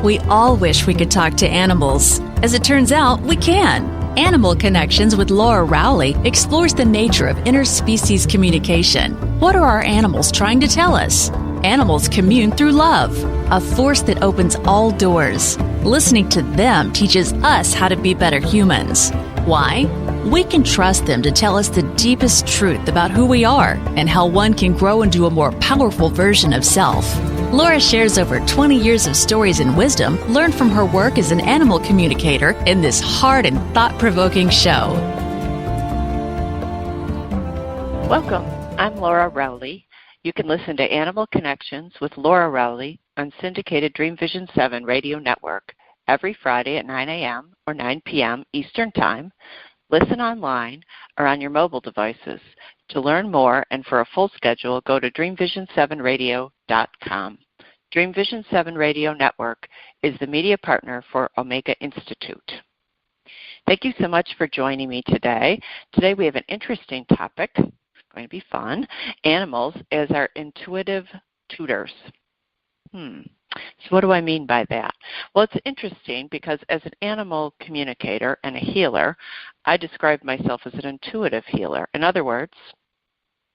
We all wish we could talk to animals. As it turns out, we can. Animal Connections with Laura Rowley explores the nature of interspecies communication. What are our animals trying to tell us? Animals commune through love, a force that opens all doors. Listening to them teaches us how to be better humans. Why? We can trust them to tell us the deepest truth about who we are and how one can grow into a more powerful version of self. Laura shares over 20 years of stories and wisdom learned from her work as an animal communicator in this hard and thought-provoking show. Welcome. I'm Laura Rowley. You can listen to Animal Connections with Laura Rowley on syndicated Dream Vision 7 radio network every Friday at 9 a.m. or 9 p.m. Eastern Time. Listen online or on your mobile devices. To learn more and for a full schedule, go to dreamvision7radio.com. Dream Vision 7 Radio Network is the media partner for Omega Institute. Thank you so much for joining me today. Today we have an interesting topic. It's going to be fun. Animals as our intuitive tutors. So what do I mean by that? Well, it's interesting because as an animal communicator and a healer, I describe myself as an intuitive healer. In other words,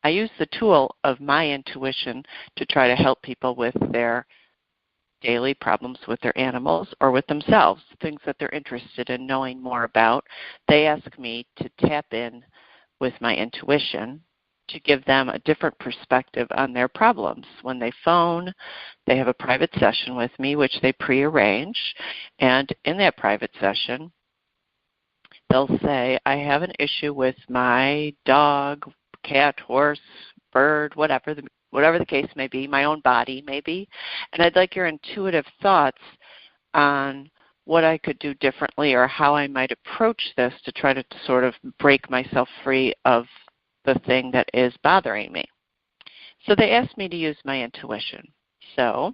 I use the tool of my intuition to try to help people with their daily problems with their animals or with themselves, things that they're interested in knowing more about. They ask me to tap in with my intuition to give them a different perspective on their problems. When they phone, they have a private session with me, which they prearrange, and in that private session, they'll say, I have an issue with my dog, cat, horse, bird, whatever the case may be, my own body maybe, and I'd like your intuitive thoughts on what I could do differently or how I might approach this to try to sort of break myself free of the thing that is bothering me. So they asked me to use my intuition. So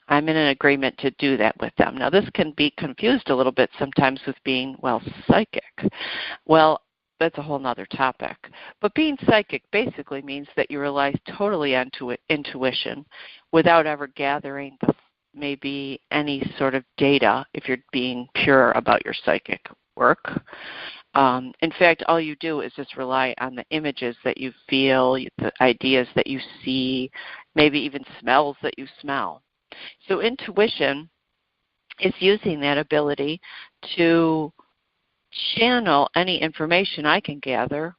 I'm in an agreement to do that with them. Now this can be confused a little bit sometimes with being, psychic. Well, that's a whole nother topic. But being psychic basically means that you rely totally on intuition without ever gathering maybe any sort of data if you're being pure about your psychic work. In fact, all you do is just rely on the images that you feel, the ideas that you see, maybe even smells that you smell. So intuition is using that ability to channel any information I can gather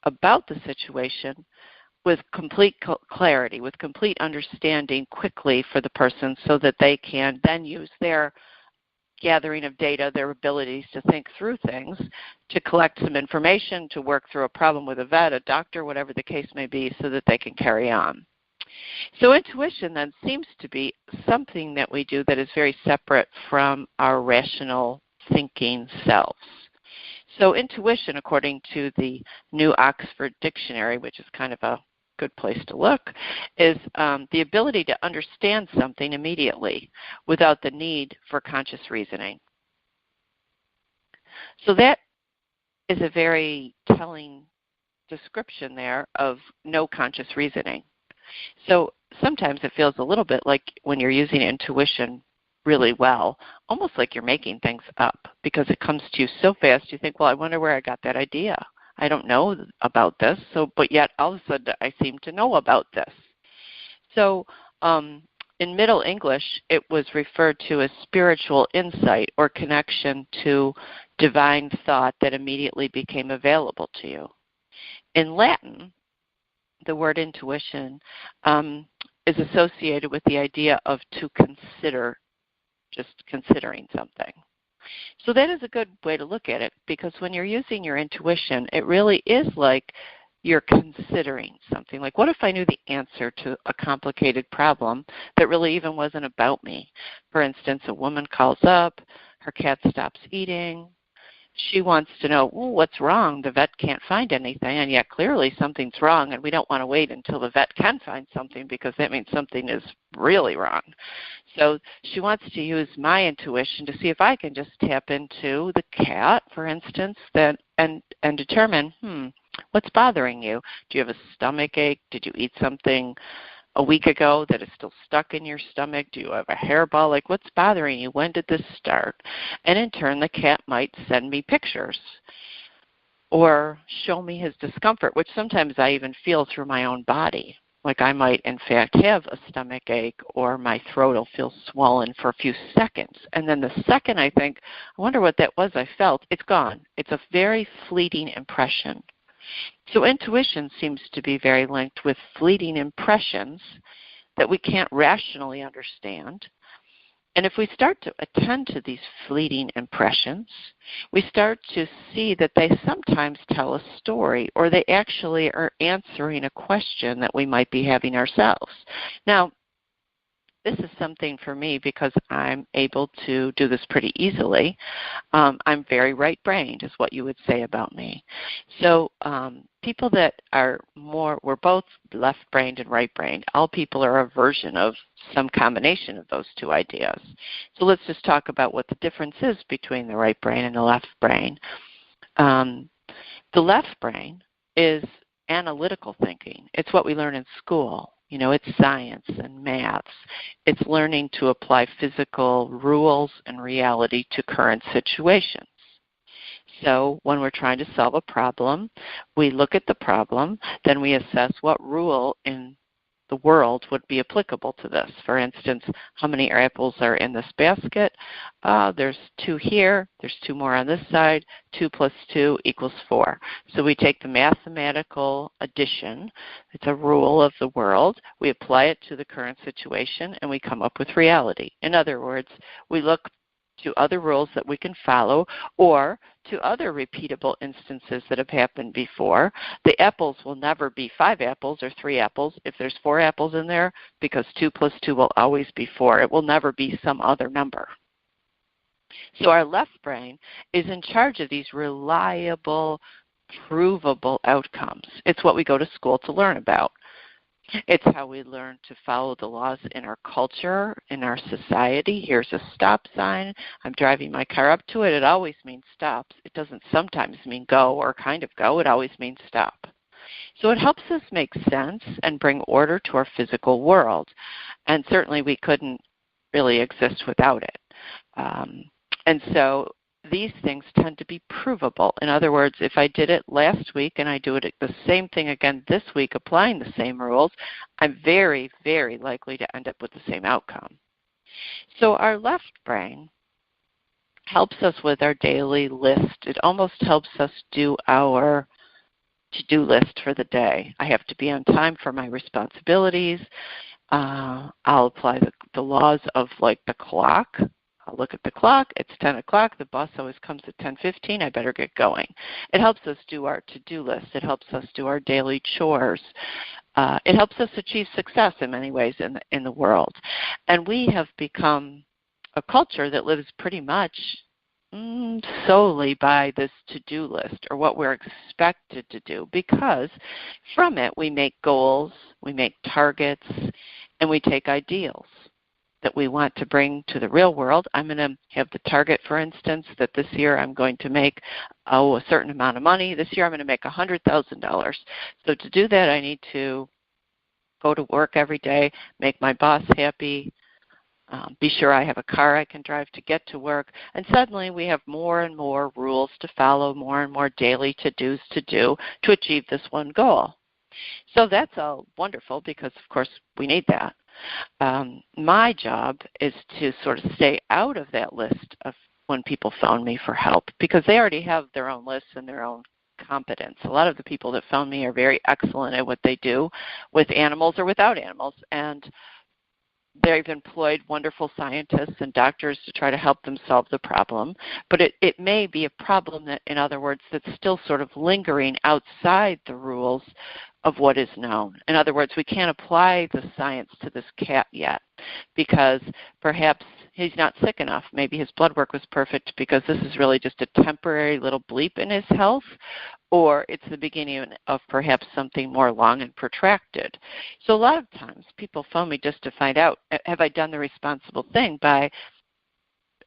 about the situation with complete clarity, with complete understanding quickly for the person so that they can then use their gathering of data, their abilities to think through things, to collect some information, to work through a problem with a vet, a doctor, whatever the case may be, so that they can carry on. So intuition then seems to be something that we do that is very separate from our rational thinking selves. So intuition, according to the New Oxford Dictionary, which is kind of a good place to look, is the ability to understand something immediately without the need for conscious reasoning. So that is a very telling description there of no conscious reasoning. So sometimes it feels a little bit like when you're using intuition really well, almost like you're making things up because it comes to you so fast you think, I wonder where I got that idea. I don't know about this, but yet all of a sudden I seem to know about this. So in Middle English, it was referred to as spiritual insight or connection to divine thought that immediately became available to you. In Latin, the word intuition is associated with the idea of to consider, just considering something. So that is a good way to look at it because when you're using your intuition, it really is like you're considering something. Like, what if I knew the answer to a complicated problem that really even wasn't about me? For instance, a woman calls up, her cat stops eating. She wants to know, what's wrong? The vet can't find anything, and yet clearly something's wrong, and we don't want to wait until the vet can find something because that means something is really wrong. So she wants to use my intuition to see if I can just tap into the cat, for instance, and determine, what's bothering you? Do you have a stomach ache? Did you eat something a week ago that is still stuck in your stomach? Do you have a hairball? Like, what's bothering you? When did this start? And in turn, the cat might send me pictures or show me his discomfort, which sometimes I even feel through my own body. Like I might, in fact, have a stomach ache or my throat will feel swollen for a few seconds. And then the second I think, I wonder what that was I felt, it's gone. It's a very fleeting impression. So intuition seems to be very linked with fleeting impressions that we can't rationally understand. And if we start to attend to these fleeting impressions, we start to see that they sometimes tell a story, or they actually are answering a question that we might be having ourselves. Now, this is something for me because I'm able to do this pretty easily. I'm very right-brained is what you would say about me. So people that are more, we're both left-brained and right-brained. All people are a version of some combination of those two ideas. So let's just talk about what the difference is between the right brain and the left brain. The left brain is analytical thinking. It's what we learn in school. You know, it's science and maths. It's learning to apply physical rules and reality to current situations. So when we're trying to solve a problem, we look at the problem, then we assess what rule in the world would be applicable to this. For instance, how many apples are in this basket? There's 2 here. There's 2 more on this side. 2 plus 2 equals 4. So we take the mathematical addition. It's a rule of the world. We apply it to the current situation, and we come up with reality. In other words, we look to other rules that we can follow or to other repeatable instances that have happened before. The apples will never be 5 apples or 3 apples if there's 4 apples in there, because 2 plus 2 will always be 4. It will never be some other number. So our left brain is in charge of these reliable, provable outcomes. It's what we go to school to learn about. It's how we learn to follow the laws in our culture, in our society. Here's a stop sign. I'm driving my car up to it. It always means stop. It doesn't sometimes mean go or kind of go. It always means stop. So it helps us make sense and bring order to our physical world. And certainly we couldn't really exist without it. And so these things tend to be provable. In other words, if I did it last week and I do it the same thing again this week, applying the same rules, I'm very, very likely to end up with the same outcome. So our left brain helps us with our daily list. It almost helps us do our to-do list for the day. I have to be on time for my responsibilities. I'll apply the laws of like the clock. I'll look at the clock. It's 10 o'clock. The bus always comes at 10:15. I better get going. It helps us do our to-do list. It helps us do our daily chores. It helps us achieve success in many ways in the world. And we have become a culture that lives pretty much solely by this to-do list, or what we're expected to do, because from it we make goals, we make targets, and we take ideals that we want to bring to the real world. I'm going to have the target, for instance, that this year I'm going to make a certain amount of money. This year I'm going to make $100,000. So to do that, I need to go to work every day, make my boss happy, be sure I have a car I can drive to get to work. And suddenly we have more and more rules to follow, more and more daily to-dos to do to achieve this one goal. So that's all wonderful because, of course, we need that. My job is to sort of stay out of that list of when people phone me for help, because they already have their own lists and their own competence. A lot of the people that phone me are very excellent at what they do with animals or without animals, and they've employed wonderful scientists and doctors to try to help them solve the problem. But it may be a problem that, in other words, that's still sort of lingering outside the rules of what is known. In other words, we can't apply the science to this cat yet because perhaps he's not sick enough. Maybe his blood work was perfect because this is really just a temporary little bleep in his health, or it's the beginning of perhaps something more long and protracted. So a lot of times people phone me just to find out, have I done the responsible thing by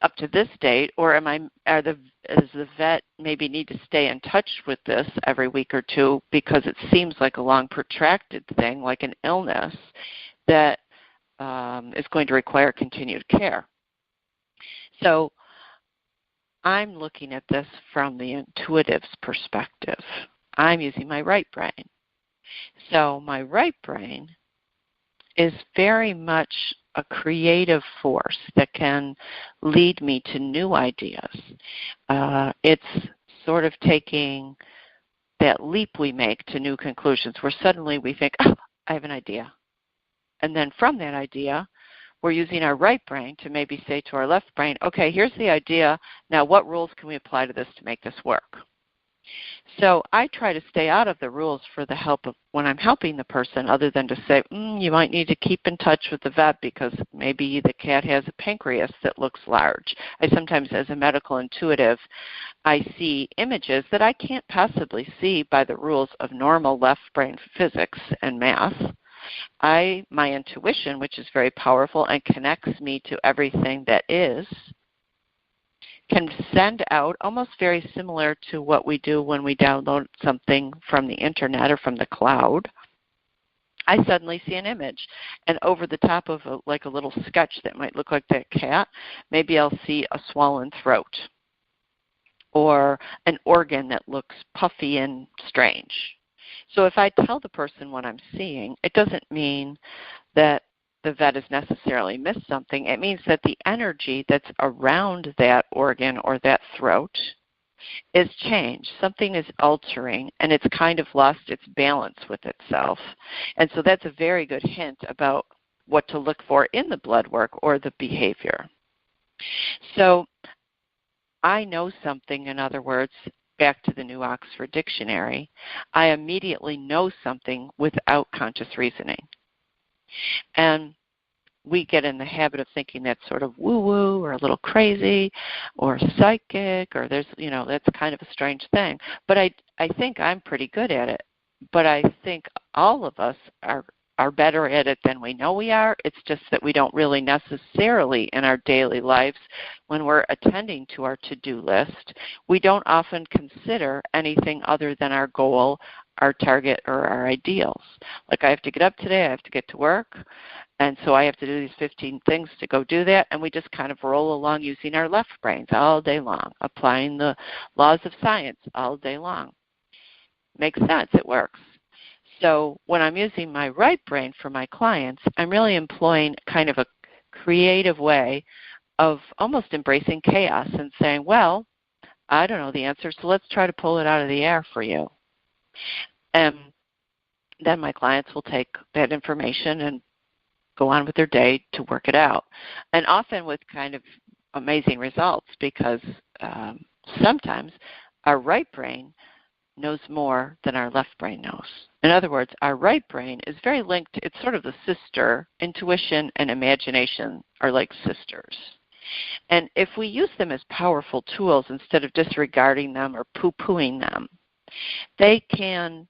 up to this date, or does the vet maybe need to stay in touch with this every week or two because it seems like a long protracted thing, like an illness, that is going to require continued care. So I'm looking at this from the intuitive's perspective. I'm using my right brain. So my right brain is very much a creative force that can lead me to new ideas. It's sort of taking that leap we make to new conclusions where suddenly we think, oh, I have an idea. And then from that idea, we're using our right brain to maybe say to our left brain, okay, here's the idea. Now what rules can we apply to this to make this work? So I try to stay out of the rules for the help of when I'm helping the person, other than to say, you might need to keep in touch with the vet because maybe the cat has a pancreas that looks large. I sometimes, as a medical intuitive, I see images that I can't possibly see by the rules of normal left brain physics and math. My intuition, which is very powerful and connects me to everything that is, can send out almost very similar to what we do when we download something from the internet or from the cloud. I suddenly see an image, and over the top of like a little sketch that might look like that cat, maybe I'll see a swollen throat or an organ that looks puffy and strange. So if I tell the person what I'm seeing, it doesn't mean that the vet has necessarily missed something. It means that the energy that's around that organ or that throat is changed. Something is altering, and it's kind of lost its balance with itself. And so that's a very good hint about what to look for in the blood work or the behavior. So I know something, in other words, back to the New Oxford Dictionary, I immediately know something without conscious reasoning. And we get in the habit of thinking that's sort of woo-woo or a little crazy or psychic or there's, that's kind of a strange thing. But I think I'm pretty good at it. But I think all of us are better at it than we know we are. It's just that we don't really necessarily in our daily lives, when we're attending to our to-do list, we don't often consider anything other than our goal, our target, or our ideals. Like I have to get up today, I have to get to work, and so I have to do these 15 things to go do that, and we just kind of roll along using our left brains all day long, applying the laws of science all day long. Makes sense, it works. So when I'm using my right brain for my clients, I'm really employing kind of a creative way of almost embracing chaos and saying, well, I don't know the answer, so let's try to pull it out of the air for you. And then my clients will take that information and go on with their day to work it out. And often with kind of amazing results because sometimes our right brain knows more than our left brain knows. In other words, our right brain is very linked. It's sort of the sister. Intuition and imagination are like sisters. And if we use them as powerful tools instead of disregarding them or poo-pooing them, they can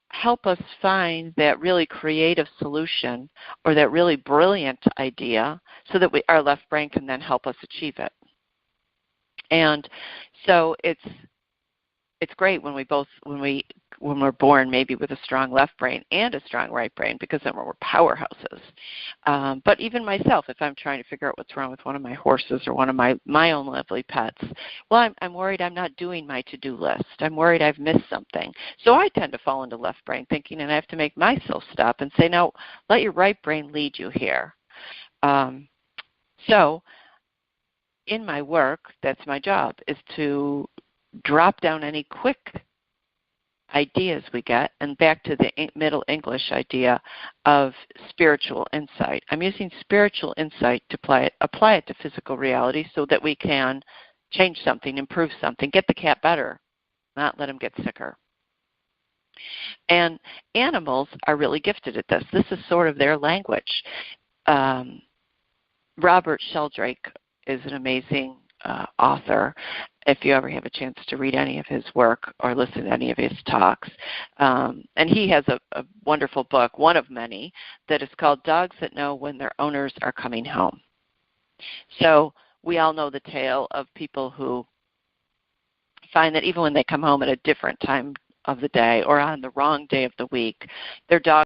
help us find that really creative solution or that really brilliant idea so that our left brain can then help us achieve it. And so it's great when we're born maybe with a strong left brain and a strong right brain because then we're powerhouses. But even myself, if I'm trying to figure out what's wrong with one of my horses or one of my own lovely pets, well, I'm worried I'm not doing my to-do list. I'm worried I've missed something. So I tend to fall into left brain thinking, and I have to make myself stop and say, no, let your right brain lead you here. So in my work, that's my job, is to drop down any quick ideas we get, and back to the Middle English idea of spiritual insight. I'm using spiritual insight to apply it to physical reality so that we can change something, improve something, get the cat better, not let him get sicker. And animals are really gifted at this. This is sort of their language. Robert Sheldrake is an amazing author, if you ever have a chance to read any of his work or listen to any of his talks. And he has a wonderful book, one of many, that is called Dogs That Know When Their Owners Are Coming Home. So we all know the tale of people who find that even when they come home at a different time of the day or on the wrong day of the week, their dog